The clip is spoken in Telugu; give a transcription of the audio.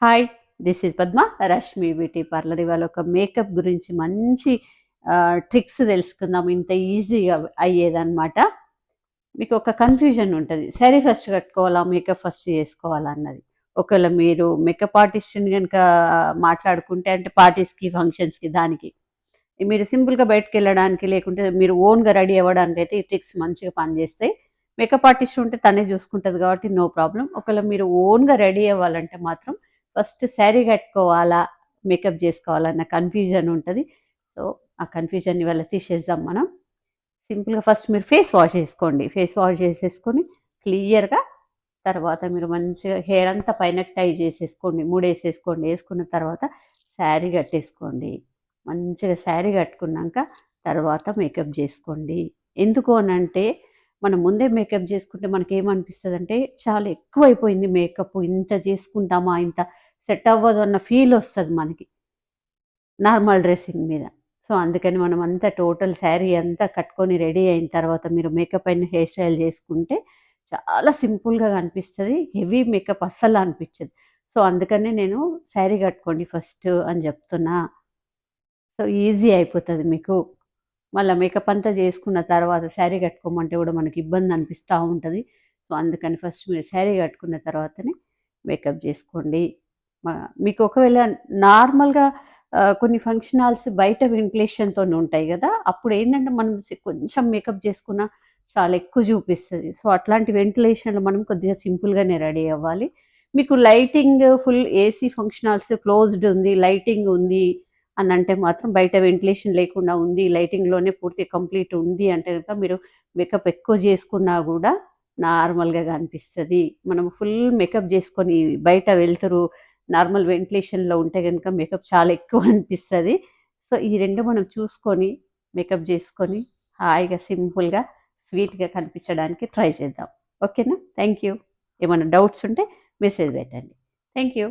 Hi! This is Padma, Rashmi beauty parlour. ఇవాళ ఒక మేకప్ గురించి మంచి ట్రిక్స్ తెలుసుకుందాం. ఇంత ఈజీగా అయ్యేదనమాట. మీకు ఒక కన్‌ఫ్యూజన్ ఉంటది. శారీ ఫస్ట్ కట్టుకోవాలా? మేకప్ ఫస్ట్ చేసుకోవాలా అన్నది. ఒకవేళ మీరు మేకప్ ఆర్టిస్ట్‌ని గనుక మాట్లాడుకుంటే అంటే పార్టీస్‌కి, ఫంక్షన్స్‌కి దానికి. మీరు సింపుల్‌గా బయటికెళ్ళడానికి లేకుంటే మీరు ఓన్‌గా రెడీ అవ్వడానికైతే ఈ ట్రిక్స్ మంచిగా పనిచేస్తాయి. మేకప్ ఆర్టిస్ట్ ఉంటే తనే చూసుకుంటది కాబట్టి నో ప్రాబ్లమ్. ఒకవేళ మీరు ఓన్‌గా రెడీ అవ్వాలంటే మాత్రం ఫస్ట్ శారీ కట్టుకోవాలా? మేకప్ జేసుకోవాలా? అన్న కన్‌ఫ్యూజన్ ఉంటది. సో, ఆ కన్‌ఫ్యూజన్‌ని ఇవాళ తీసేద్దాం మనం. సింపుల్‌గా ఫస్ట్ మీరు ఫేస్ వాష్ చేసుకోండి. ఫేస్ వాష్ చేసేసుకొని క్లియర్‌గా తర్వాత మీరు మంచిగా హెయిర్ అంతా పైనకి టై చేసేసుకోండి. ముడేసేసుకోండి. ఏసుకున్న తర్వాత శారీ కట్టేసుకోండి. మంచిగా శారీ కట్టుకున్నాక తర్వాత మేకప్ జేసుకోండి. ఎందుకు అనంటే మనం ముందే మేకప్ జేసుకుంటే మనకేమనిపిస్తదంటే చాలా ఎక్కువైపోయింది మేకప్. ఇంత చేసుకుంటామా? ఇంత సెట్ అవ్వదు అన్న ఫీల్ ఒస్తది మనకి. నార్మల్ డ్రెస్సింగ్ మీద. సో, అందుకని మనమంతా టోటల్ శారీ అంతా కట్టుకొని రెడీ అయిన తర్వాత మీరు మేకప్ అండ్ హెయిర్ స్టైల్ చేసుకుంటే చాలా సింపుల్‌గా కనిపిస్తది. హెవీ మేకప్ అస్సలు అనిపించదు. సో, అందుకనే నేను శారీ కట్టుకోండి ఫస్ట్ అని చెప్తున్నా. సో, ఈజీ అయిపోతది మీకు. మళ్ళా మేకప్ అంతా చేసుకున్న తర్వాత శారీ కట్టుకోమంటే కూడా మనకి ఇబ్బంది అనిపిస్తా ఉంటది. సో, అందుకని ఫస్ట్ మీరు శారీ కట్టుకున్న తర్వాతనే మేకప్ జేసుకోండి. మ మీకు ఒకవేళ నార్మల్‌గా కొన్ని ఫంక్షన్ హాల్స్ బయట వెంటిలేషన్‌తోని ఉంటాయి గదా! అప్పుడేంటంటే మనం కొంచెం మేకప్ చేసుకున్నా చాలా ఎక్కువ చూపిస్తది. సో, అట్లాంటి వెంటిలేషన్‌లో మనం కొద్దిగా సింపుల్‌గానే రెడీ అవ్వాలి. మీకు lighting full AC function halls closed ఉంది, లైటింగ్ ఉంది అనంటే మాత్రం బయట వెంటిలేషన్ లేకుండా ఉంది, లైటింగ్‌లోనే పూర్తి కంప్లీట్ ఉంది అంటే గనుక మీరు మేకప్ ఎక్కువ జేసుకున్నా గూడా నార్మల్‌గా కనిపిస్తది. మనం ఫుల్ మేకప్ జేసుకొని బయట వెళ్తురు నార్మల్ వెంటిలేషన్‌లో ఉంటే గనుక మేకప్ చాలా ఎక్కువ అనిపిస్తది. సో, ఈ 2 మనం చూసుకొని మేకప్ జేసుకొని హాయిగా సింపుల్‌గా, స్వీట్‌గా కనిపించడానికి ట్రై చేద్దాం. ఓకేనా? Thank you. ఏమన్నా డౌట్స్ ఉంటే మెసేజ్ పెట్టండి. Thank you.